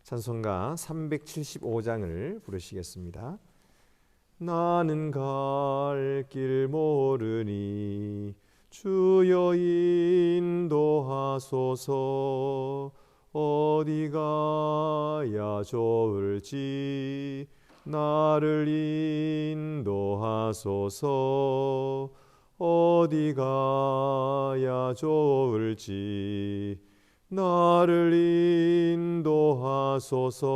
찬송가 375장을 부르시겠습니다. 나는 갈 길 모르니 주여 인도하소서. 어디 가야 좋을지 나를 인도하소서. 어디 가야 좋을지 나를 인도하소서.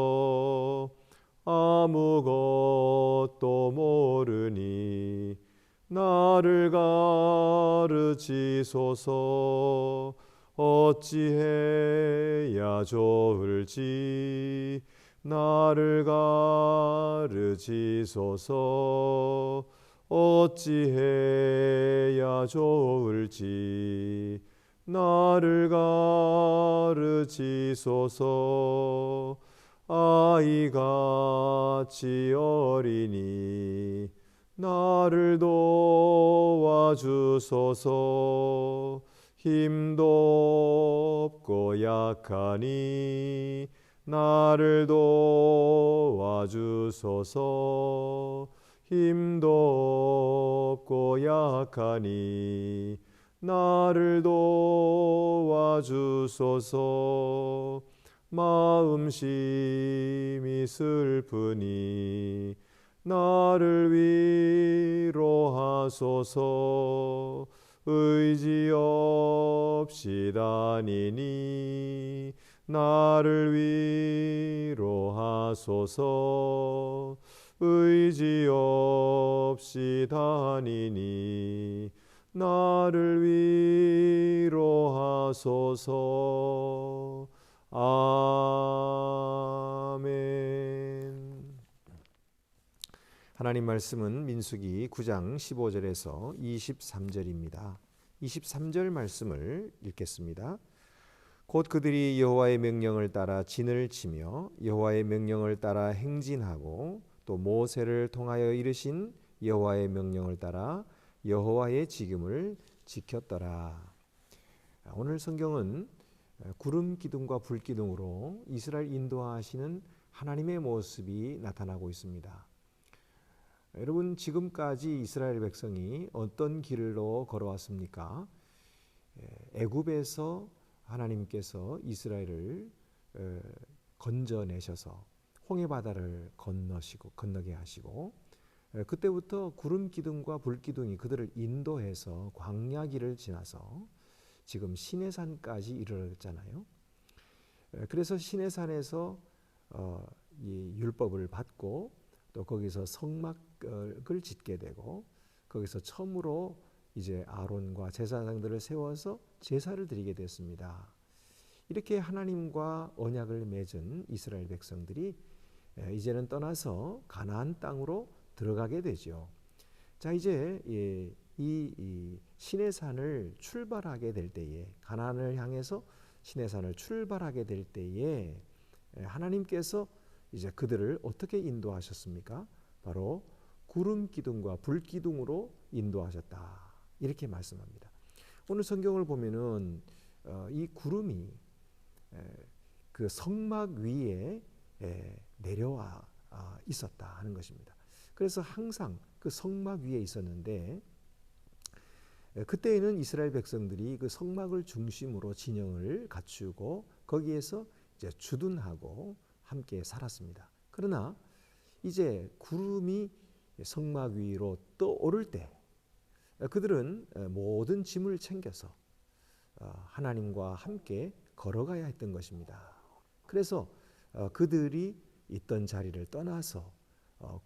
아무것도 모르니 나를 가르치소서. 어찌해야 좋을지 나를 가르치소서. 어찌해야 좋을지 나를 가르치소서. 아이같이 어리니 나를 도와주소서. 힘도 없고 약하니 나를 도와주소서. 힘도 없고 약하니 나를 도와주소서. 마음심이 슬프니 나를 위로하소서. 의지 없이 다니니 나를 위로하소서. 의지 없이 다니니 나를 위로하소서. 아멘. 하나님 말씀은 민수기 9장 15절에서 23절입니다. 23절 말씀을 읽겠습니다. 곧 그들이 여호와의 명령을 따라 진을 치며 여호와의 명령을 따라 행진하고 또 모세를 통하여 이르신 여호와의 명령을 따라 여호와의 지금을 지켰더라. 오늘 성경은 구름 기둥과 불 기둥으로 이스라엘 인도하시는 하나님의 모습이 나타나고 있습니다. 여러분, 지금까지 이스라엘 백성이 어떤 길로 걸어왔습니까? 애굽에서 하나님께서 이스라엘을 건져내셔서 홍해 바다를 건너게 하시고, 그때부터 구름 기둥과 불 기둥이 그들을 인도해서 광야 길을 지나서 지금 시내산까지 이르렀잖아요. 그래서 시내산에서 이 율법을 받고 또 거기서 성막을 짓게 되고, 거기서 처음으로 이제 아론과 제사장들을 세워서 제사를 드리게 됐습니다. 이렇게 하나님과 언약을 맺은 이스라엘 백성들이 이제는 떠나서 가나안 땅으로 들어가게 되죠. 자, 이제 이 시내산을 출발하게 될 때에, 가나안을 향해서 시내산을 출발하게 될 때에 하나님께서 이제 그들을 어떻게 인도하셨습니까? 바로 구름 기둥과 불 기둥으로 인도하셨다, 이렇게 말씀합니다. 오늘 성경을 보면은 이 구름이 그 성막 위에 내려와 있었다 하는 것입니다. 그래서 항상 그 성막 위에 있었는데, 그때에는 이스라엘 백성들이 그 성막을 중심으로 진영을 갖추고 거기에서 이제 주둔하고 함께 살았습니다. 그러나 이제 구름이 성막 위로 떠오를 때 그들은 모든 짐을 챙겨서 하나님과 함께 걸어가야 했던 것입니다. 그래서 그들이 있던 자리를 떠나서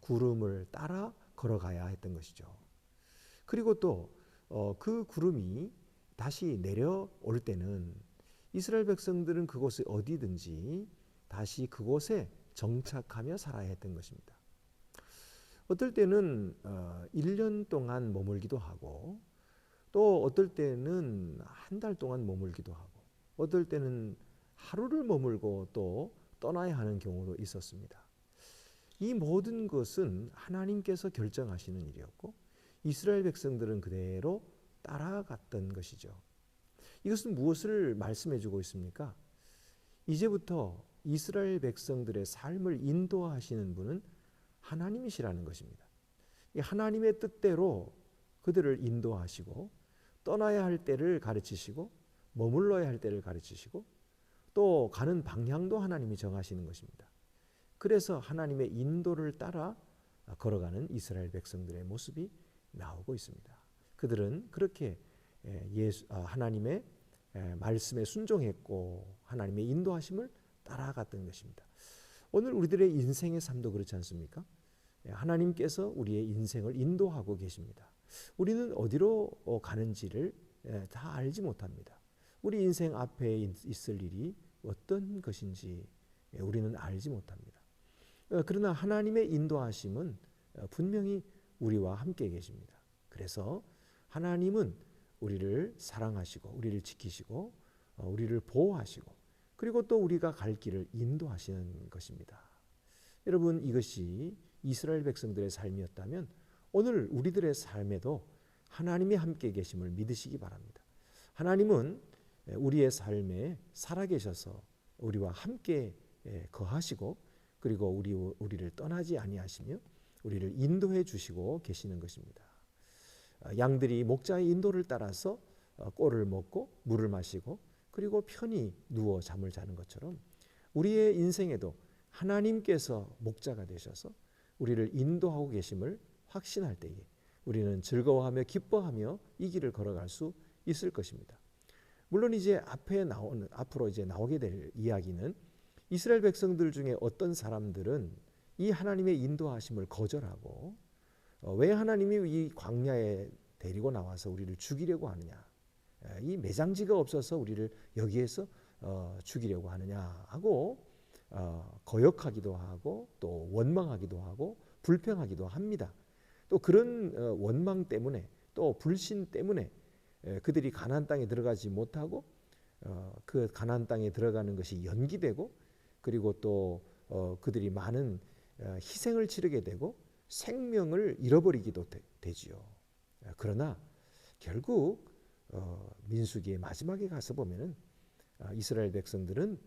구름을 따라 걸어가야 했던 것이죠. 그리고 또 그 구름이 다시 내려올 때는 이스라엘 백성들은 그곳이 어디든지 다시 그곳에 정착하며 살아야 했던 것입니다. 어떨 때는 1년 동안 머물기도 하고, 또 어떨 때는 한 달 동안 머물기도 하고, 어떨 때는 하루를 머물고 또 떠나야 하는 경우도 있었습니다. 이 모든 것은 하나님께서 결정하시는 일이었고, 이스라엘 백성들은 그대로 따라갔던 것이죠. 이것은 무엇을 말씀해 주고 있습니까? 이제부터 이스라엘 백성들의 삶을 인도하시는 분은 하나님이시라는 것입니다. 이 하나님의 뜻대로 그들을 인도하시고 떠나야 할 때를 가르치시고 머물러야 할 때를 가르치시고 또 가는 방향도 하나님이 정하시는 것입니다. 그래서 하나님의 인도를 따라 걸어가는 이스라엘 백성들의 모습이 나오고 있습니다. 그들은 그렇게 하나님의 말씀에 순종했고 하나님의 인도하심을 따라갔던 것입니다. 오늘 우리들의 인생의 삶도 그렇지 않습니까? 하나님께서 우리의 인생을 인도하고 계십니다. 우리는 어디로 가는지를 다 알지 못합니다. 우리 인생 앞에 있을 일이 어떤 것인지 우리는 알지 못합니다. 그러나 하나님의 인도하심은 분명히 우리와 함께 계십니다. 그래서 하나님은 우리를 사랑하시고 우리를 지키시고 우리를 보호하시고 그리고 또 우리가 갈 길을 인도하시는 것입니다. 여러분, 이것이 이스라엘 백성들의 삶이었다면 오늘 우리들의 삶에도 하나님이 함께 계심을 믿으시기 바랍니다. 하나님은 우리의 삶에 살아계셔서 우리와 함께 거하시고 그리고 우리를 떠나지 아니하시며 우리를 인도해 주시고 계시는 것입니다. 양들이 목자의 인도를 따라서 꼴을 먹고 물을 마시고 그리고 편히 누워 잠을 자는 것처럼 우리의 인생에도 하나님께서 목자가 되셔서 우리를 인도하고 계심을 확신할 때에 우리는 즐거워하며 기뻐하며 이 길을 걸어갈 수 있을 것입니다. 물론 이제 앞으로 이제 나오게 될 이야기는 이스라엘 백성들 중에 어떤 사람들은 이 하나님의 인도하심을 거절하고 왜 하나님이 이 광야에 데리고 나와서 우리를 죽이려고 하느냐, 이 매장지가 없어서 우리를 여기에서 죽이려고 하느냐 하고 거역하기도 하고 또 원망하기도 하고 불평하기도 합니다. 또 그런 원망 때문에 또 불신 때문에 그들이 가나안 땅에 들어가지 못하고 그 가나안 땅에 들어가는 것이 연기되고 그리고 또 그들이 많은 희생을 치르게 되고 생명을 잃어버리기도 되지요. 그러나 결국 민수기의 마지막에 가서 보면은 이스라엘 백성들은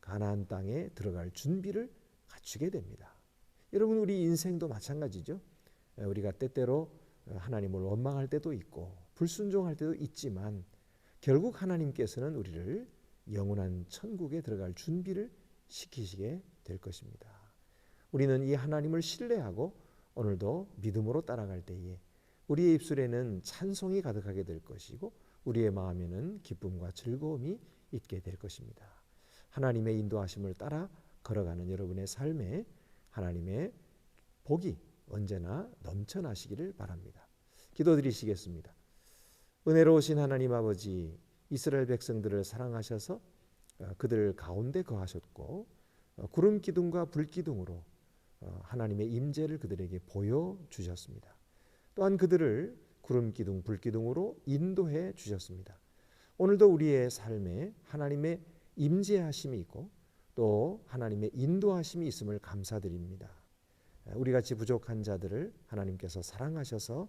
가나안 땅에 들어갈 준비를 갖추게 됩니다. 여러분, 우리 인생도 마찬가지죠. 우리가 때때로 하나님을 원망할 때도 있고 불순종할 때도 있지만 결국 하나님께서는 우리를 영원한 천국에 들어갈 준비를 시키시게 될 것입니다. 우리는 이 하나님을 신뢰하고 오늘도 믿음으로 따라갈 때에 우리의 입술에는 찬송이 가득하게 될 것이고 우리의 마음에는 기쁨과 즐거움이 있게 될 것입니다. 하나님의 인도하심을 따라 걸어가는 여러분의 삶에 하나님의 복이 언제나 넘쳐나시기를 바랍니다. 기도드리시겠습니다. 은혜로우신 하나님 아버지, 이스라엘 백성들을 사랑하셔서 그들 가운데 거하셨고 구름 기둥과 불 기둥으로 하나님의 임재를 그들에게 보여주셨습니다. 또한 그들을 구름 기둥, 불 기둥으로 인도해 주셨습니다. 오늘도 우리의 삶에 하나님의 임재하심이 있고 또 하나님의 인도하심이 있음을 감사드립니다. 우리같이 부족한 자들을 하나님께서 사랑하셔서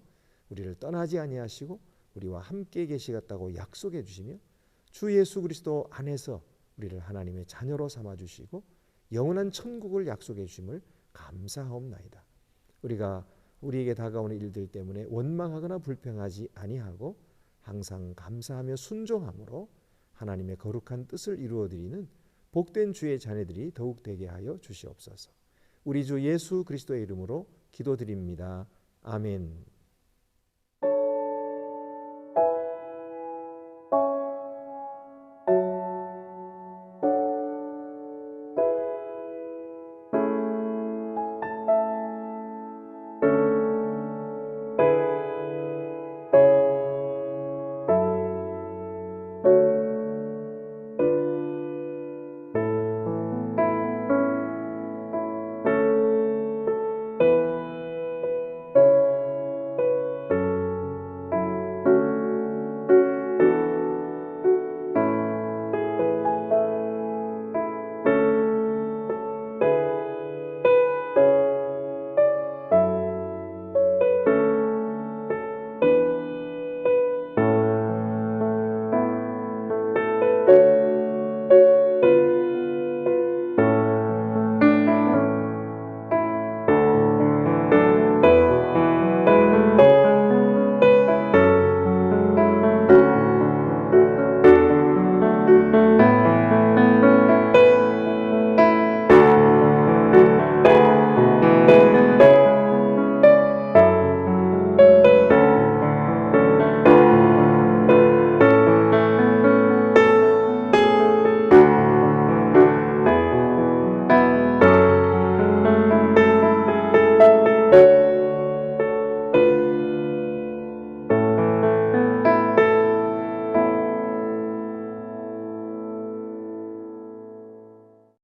우리를 떠나지 아니하시고 우리와 함께 계시겠다고 약속해 주시며 주 예수 그리스도 안에서 우리를 하나님의 자녀로 삼아 주시고 영원한 천국을 약속해 주심을 감사하옵나이다. 우리가 우리에게 다가오는 일들 때문에 원망하거나 불평하지 아니하고 항상 감사하며 순종함으로 하나님의 거룩한 뜻을 이루어드리는 복된 주의 자녀들이 더욱 되게 하여 주시옵소서. 우리 주 예수 그리스도의 이름으로 기도드립니다. 아멘.